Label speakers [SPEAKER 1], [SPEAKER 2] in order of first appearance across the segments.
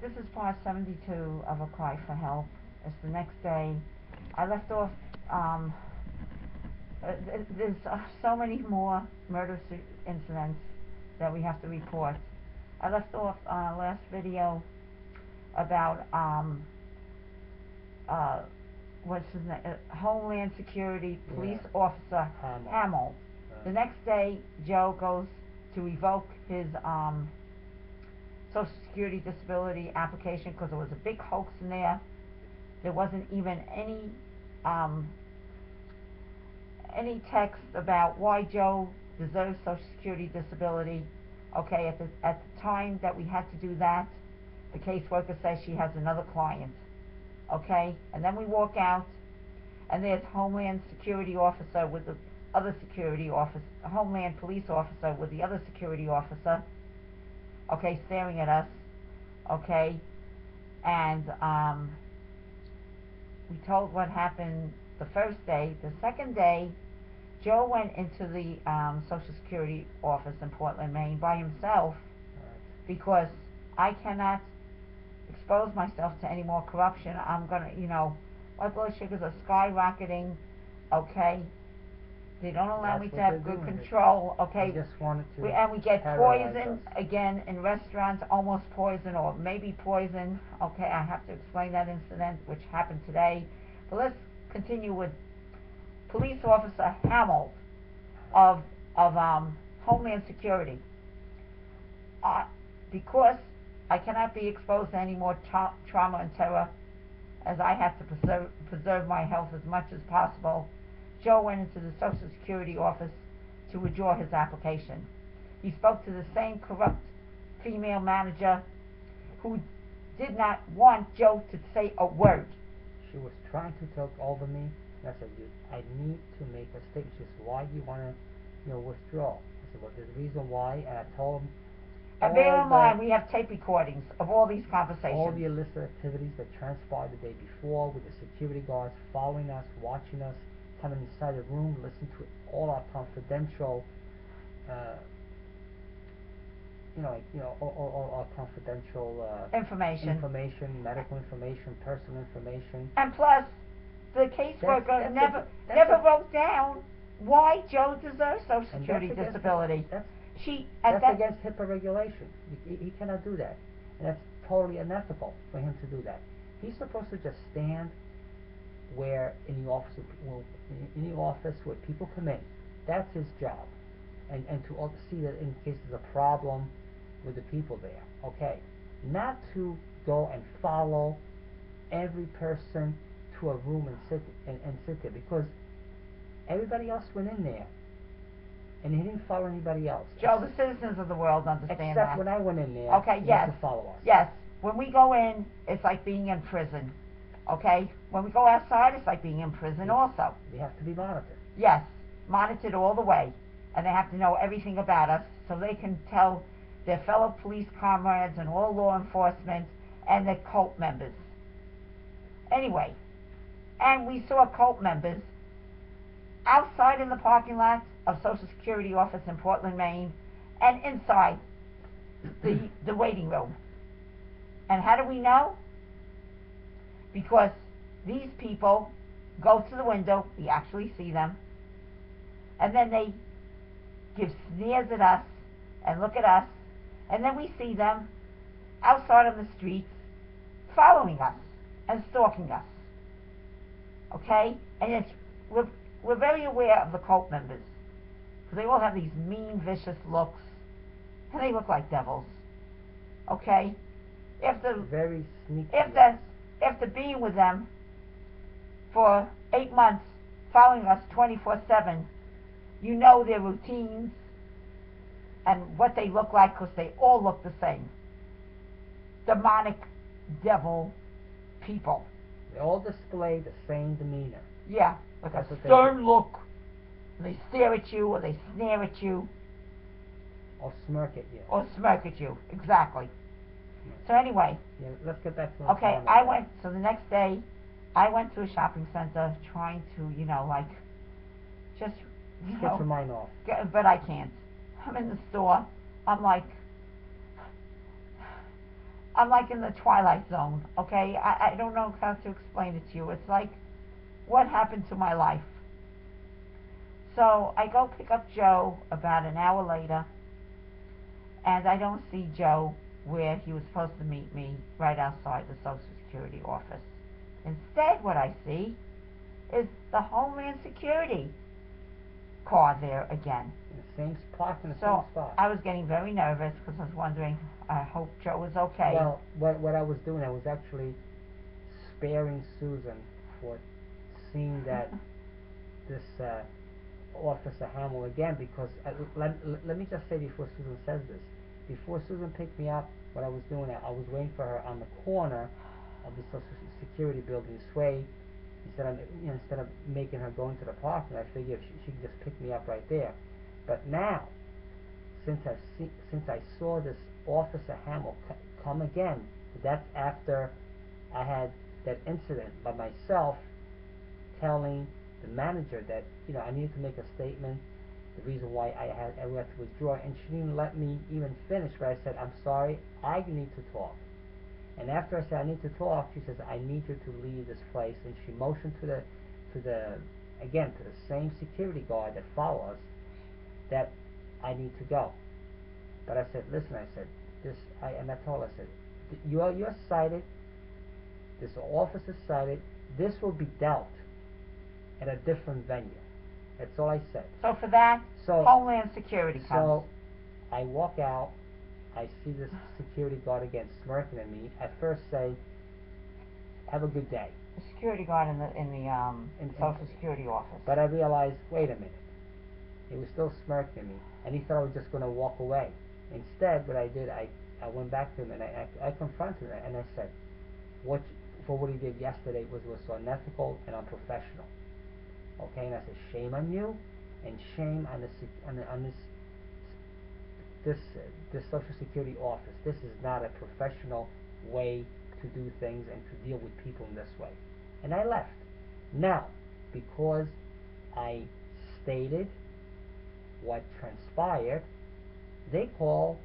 [SPEAKER 1] This is part 72 of A Cry for Help. It's the next day. I left off, there's so many more murder incidents that we have to report. I left off last video about what's his name? Homeland Security Police Officer Hamel. The next day, Joe goes to revoke his Social Security disability application because there was a big hoax in there. There wasn't even any text about why Joe deserves Social Security disability. Okay, at the time that we had to do that, the caseworker says she has another client. Okay, and then we walk out, and there's Homeland Security officer with the other security officer, Homeland Police officer with the other security officer. Okay, staring at us. Okay, and we told what happened the first day. The second day, Joe went into the Social Security office in Portland, Maine by himself because I cannot expose myself to any more corruption. I'm gonna, my blood sugars are skyrocketing. Okay, they don't allow me to have good control. Okay,
[SPEAKER 2] just wanted to
[SPEAKER 1] and we get poison again in restaurants, almost poison or maybe poison. Okay, I have to explain that incident which happened today. But let's continue with Police Officer Hamel of Homeland Security. Because I cannot be exposed to any more trauma and terror, as I have to preserve my health as much as possible, Joe went into the Social Security office to withdraw his application. He spoke to the same corrupt female manager who did not want Joe to say a word.
[SPEAKER 2] She was trying to talk over me, and I said, I need to make a statement. She said, why do you want to withdraw? I said, well, there's a reason why, and I told him.
[SPEAKER 1] And bear in mind, we have tape recordings of all these conversations.
[SPEAKER 2] All the illicit activities that transpired the day before with the security guards following us, watching us, coming inside the room, listen to all our confidential, all our confidential information, medical information, personal information.
[SPEAKER 1] And plus, the caseworker never wrote down why Joe deserves Social Security disability.
[SPEAKER 2] That's against HIPAA regulation. He cannot do that, and that's totally unethical for him to do that. He's supposed to just stand where in the office where people come in. That's his job, and to see that in case there's a problem with the people there. Okay, not to go and follow every person to a room and sit there, because everybody else went in there and he didn't follow anybody else.
[SPEAKER 1] Joe, the citizens of the world understand that.
[SPEAKER 2] Except when I went in there,
[SPEAKER 1] okay, yes,
[SPEAKER 2] to follow us.
[SPEAKER 1] Yes, when we go in, it's like being in prison. Okay, when we go outside, it's like being in prison also.
[SPEAKER 2] We have to be monitored.
[SPEAKER 1] Yes, monitored all the way, and they have to know everything about us so they can tell their fellow police comrades and all law enforcement and their cult members. Anyway, and we saw cult members outside in the parking lot of Social Security office in Portland, Maine, and inside the waiting room. And how do we know? Because these people go to the window, we actually see them, and then they give sneers at us and look at us, and then we see them outside on the streets following us and stalking us. Okay? And we're very aware of the cult members, because they all have these mean, vicious looks, and they look like devils. Okay?
[SPEAKER 2] Very sneaky.
[SPEAKER 1] After being with them for 8 months, following us 24/7, you know their routines and what they look like, because they all look the same. Demonic devil people.
[SPEAKER 2] They all display the same demeanor.
[SPEAKER 1] Yeah, like a stern look. They stare at you, or they sneer at you.
[SPEAKER 2] Or smirk at you.
[SPEAKER 1] Or smirk at you, exactly. So anyway.
[SPEAKER 2] Yeah, let's get back to
[SPEAKER 1] okay, so the next day, I went to a shopping center trying to, just,
[SPEAKER 2] get your mind off.
[SPEAKER 1] But I can't. I'm in the store. I'm like, I'm like in the twilight zone, okay? I don't know how to explain it to you. It's like, what happened to my life? So I go pick up Joe about an hour later, and I don't see Joe where he was supposed to meet me, right outside the Social Security office. Instead, what I see is the Homeland Security car there again.
[SPEAKER 2] In the same spot, in the
[SPEAKER 1] So
[SPEAKER 2] same spot.
[SPEAKER 1] I was getting very nervous because I was wondering, I hope Joe was okay.
[SPEAKER 2] Well, what I was doing, I was actually sparing Susan for seeing that this Officer Hamel again, because let me just say before Susan says this, before Susan picked me up, what I was doing, I was waiting for her on the corner of the Social Security building this way. Instead of making her go into the parking, I figured she could just pick me up right there. But now, since I saw this Officer Hamel come again, that's after I had that incident by myself, telling the manager that I needed to make a statement, the reason why I had to withdraw, and she didn't let me even finish. But I said, I'm sorry, I need to talk. And after I said I need to talk, she says, I need you to leave this place, and she motioned to the same security guard that followed us that I need to go. But I said, listen, I said, and I told her, I said, you're cited, this officer cited, this will be dealt at a different venue. That's all I said.
[SPEAKER 1] So for that, Homeland Security comes.
[SPEAKER 2] So I walk out, I see this security guard again smirking at me. I first say, have a good day.
[SPEAKER 1] The security guard in the Social Security office.
[SPEAKER 2] But I realized, wait a minute. He was still smirking at me, and he thought I was just going to walk away. Instead, what I did, I went back to him, and I confronted him, and I said, what he did yesterday was so unethical and unprofessional. Okay, and I said, shame on you, and shame on this Social Security office. This is not a professional way to do things and to deal with people in this way. And I left. Now, because I stated what transpired, they call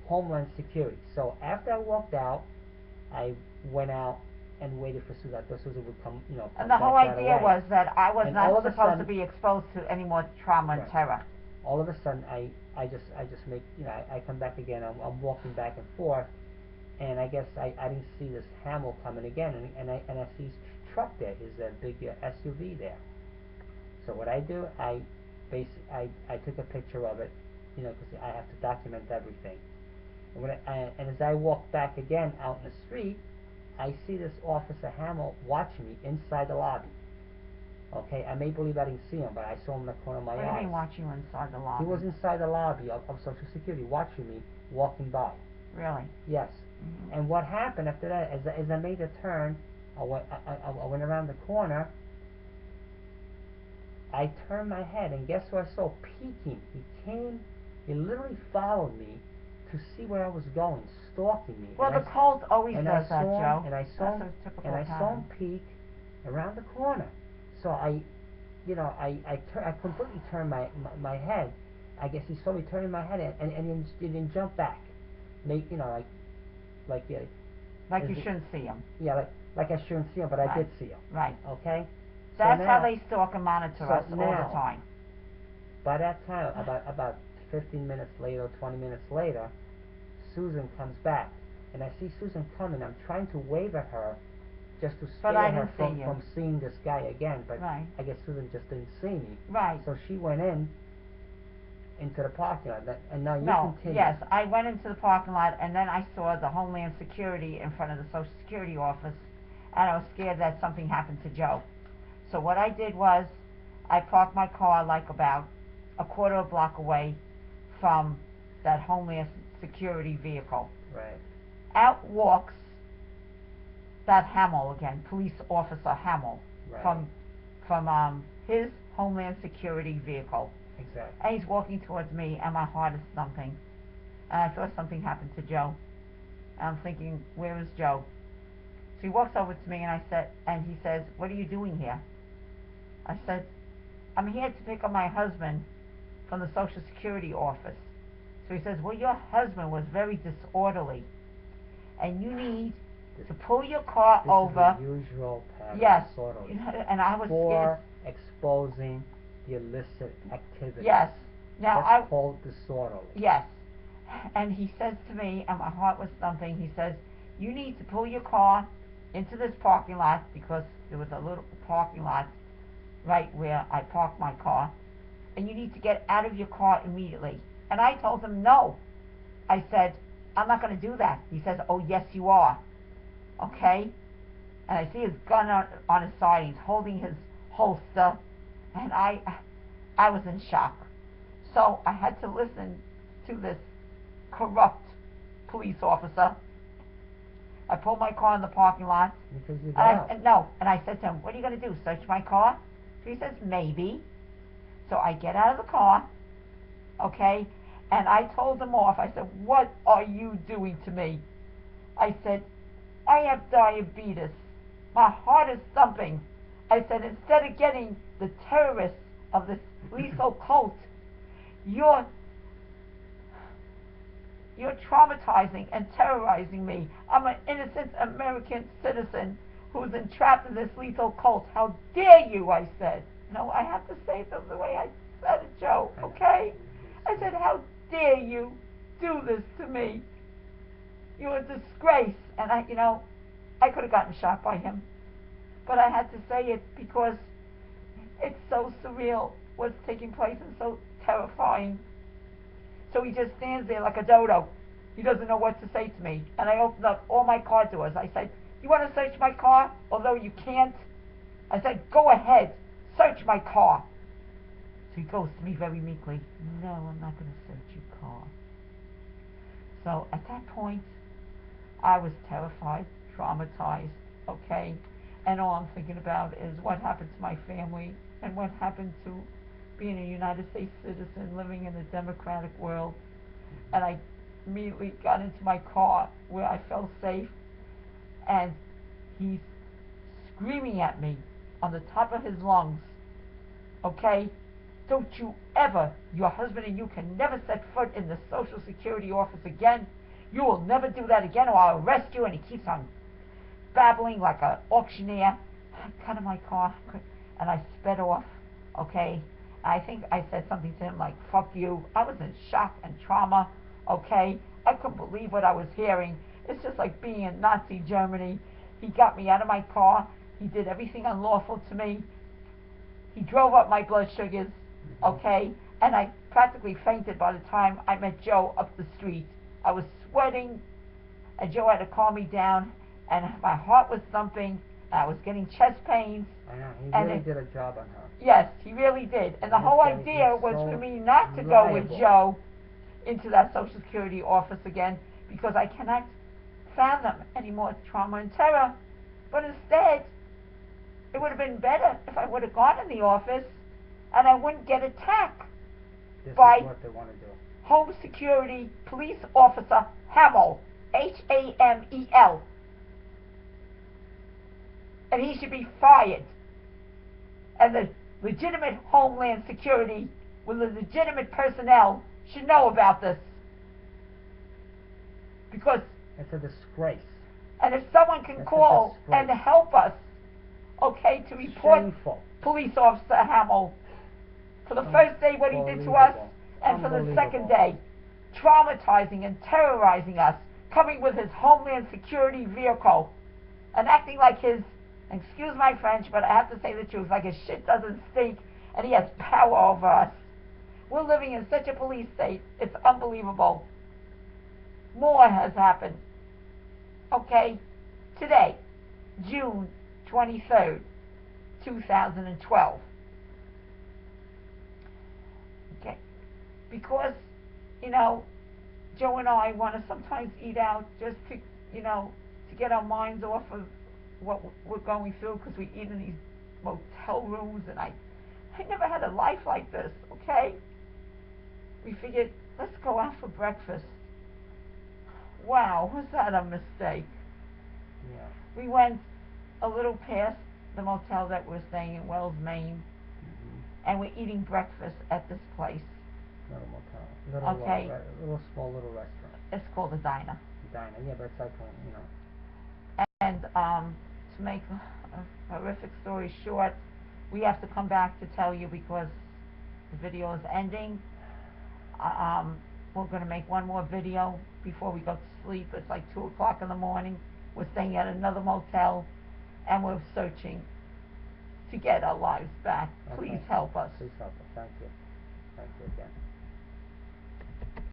[SPEAKER 2] Homeland Security. So after I walked out, I went out and waited for Susan. I thought Susan would come,
[SPEAKER 1] and the whole idea was that I was not supposed to be exposed to any more trauma and terror.
[SPEAKER 2] All of a sudden, I just make, I come back again. I'm walking back and forth, and I guess I didn't see this Hamel coming again, and I see his truck there, his big SUV there. So what I do, I took a picture of it, because I have to document everything. And as I walk back again out in the street, I see this Officer Hamel watching me inside the lobby. Okay, I may believe I didn't see him, but I saw him in the corner of my eyes.
[SPEAKER 1] What do you mean watching you inside the lobby?
[SPEAKER 2] He was inside the lobby of Social Security watching me walking by.
[SPEAKER 1] Really?
[SPEAKER 2] Yes.
[SPEAKER 1] Mm-hmm.
[SPEAKER 2] And what happened after that, as I made the turn, I went around the corner, I turned my head, and guess who I saw peeking? He literally followed me to see where I was going, stalking me.
[SPEAKER 1] Well, the cult always does that, Joe.
[SPEAKER 2] And I saw him peek around the corner. So I completely turned my head. I guess he saw me turning my head, and he didn't jump back. Like you
[SPEAKER 1] shouldn't see him.
[SPEAKER 2] Yeah, like I shouldn't see him, but I did see him.
[SPEAKER 1] Right.
[SPEAKER 2] Okay.
[SPEAKER 1] That's how they stalk and monitor us all the time.
[SPEAKER 2] By that time, about 15 minutes later, 20 minutes later, Susan comes back, and I see Susan coming. I'm trying to wave at her, just to scare her from seeing this guy again. But I guess Susan just didn't see me.
[SPEAKER 1] Right.
[SPEAKER 2] So she went into the parking lot. And now you continue.
[SPEAKER 1] Yes, I went into the parking lot, and then I saw the Homeland Security in front of the Social Security office, and I was scared that something happened to Joe. So what I did was, I parked my car like about a quarter of a block away from that Homeland Security vehicle.
[SPEAKER 2] Right.
[SPEAKER 1] Out walks that Hamel again, Police Officer Hamel,
[SPEAKER 2] right.
[SPEAKER 1] from his Homeland Security vehicle.
[SPEAKER 2] Exactly.
[SPEAKER 1] And he's walking towards me, and my heart is thumping. And I thought something happened to Joe. And I'm thinking, where is Joe? So he walks over to me, and he says, what are you doing here? I said, I'm here to pick up my husband from the Social Security office. So he says, well, your husband was very disorderly, and you need to pull your car over.
[SPEAKER 2] This is the usual pattern.
[SPEAKER 1] Yes.
[SPEAKER 2] Disorderly.
[SPEAKER 1] And I was
[SPEAKER 2] for
[SPEAKER 1] scared.
[SPEAKER 2] exposing the illicit activity.
[SPEAKER 1] Yes. Now
[SPEAKER 2] That's called disorderly.
[SPEAKER 1] Yes. And he says to me, and my heart was thumping, he says, you need to pull your car into this parking lot, because there was a little parking lot right where I parked my car, and you need to get out of your car immediately. And I told him no. I said, I'm not going to do that. He says, oh yes you are. Okay? And I see his gun on his side. He's holding his holster, and I was in shock. So I had to listen to this corrupt police officer. I pulled my car in the parking lot.
[SPEAKER 2] Because you got out.
[SPEAKER 1] And I said to him, what are you going to do, search my car? So he says, maybe. So I get out of the car, okay, and I told him off. I said, what are you doing to me? I said, I have diabetes. My heart is thumping. I said, instead of getting the terrorists of this lethal cult, you're traumatizing and terrorizing me. I'm an innocent American citizen who's entrapped in this lethal cult. How dare you, I said. No, I have to say it the way I said it, Joe, okay? I said, how dare you do this to me? You're a disgrace. And I could have gotten shot by him. But I had to say it because it's so surreal what's taking place and so terrifying. So he just stands there like a dodo. He doesn't know what to say to me. And I opened up all my car doors. I said, you want to search my car? Although you can't. I said, go ahead. Search my car. So he goes to me very meekly, no, I'm not going to search your car. So at that point, I was terrified, traumatized, okay? And all I'm thinking about is what happened to my family and what happened to being a United States citizen living in a democratic world. And I immediately got into my car where I felt safe, and he's screaming at me on the top of his lungs, okay? Don't you ever, your husband and you can never set foot in the Social Security office again. You will never do that again, or I'll arrest you. And he keeps on babbling like an auctioneer. I got in my car and I sped off, okay? I think I said something to him like, fuck you. I was in shock and trauma, okay? I couldn't believe what I was hearing. It's just like being in Nazi Germany. He got me out of my car. He did everything unlawful to me. He drove up my blood sugars, okay? And I practically fainted by the time I met Joe up the street. I was sweating, and Joe had to calm me down, and my heart was thumping, and I was getting chest pains.
[SPEAKER 2] I know, he really did a job on her.
[SPEAKER 1] Yes, he really did. And the whole idea was for me not to go with Joe into that Social Security office again, because I cannot fathom any more trauma and terror. But instead, it would have been better if I would have gone in the office and I wouldn't get attacked by
[SPEAKER 2] This is what they want to do.
[SPEAKER 1] Home Security Police Officer Hamel, Hamel. And he should be fired. And the legitimate Homeland Security with the legitimate personnel should know about this. Because
[SPEAKER 2] it's a disgrace.
[SPEAKER 1] And if someone can call and help us, okay, to report
[SPEAKER 2] Shameful.
[SPEAKER 1] Police Officer Hamel for the first day what he did to us, and for the second day, traumatizing and terrorizing us, coming with his Homeland Security vehicle, and acting like his, excuse my French, but I have to say the truth, like his shit doesn't stink, and he has power over us. We're living in such a police state, it's unbelievable. More has happened. Okay, today, June 23rd, 2012. Okay, because, Joe and I want to sometimes eat out just to, to get our minds off of what we're going through, because we eat in these motel rooms, and I never had a life like this, okay? We figured, let's go out for breakfast. Wow, was that a mistake?
[SPEAKER 2] Yeah.
[SPEAKER 1] We went a little past the motel that we're staying in, Wells, Maine, and we're eating breakfast at this place.
[SPEAKER 2] Not a motel. Little small little restaurant.
[SPEAKER 1] It's called a diner.
[SPEAKER 2] diner. Yeah, but it's like, you know.
[SPEAKER 1] And to make a horrific story short, we have to come back to tell you because the video is ending. We're going to make one more video before we go to sleep. It's like 2 o'clock in the morning. We're staying at another motel, and we're searching to get our lives back.
[SPEAKER 2] Okay.
[SPEAKER 1] Please help us.
[SPEAKER 2] Please help us. Thank you. Thank you again.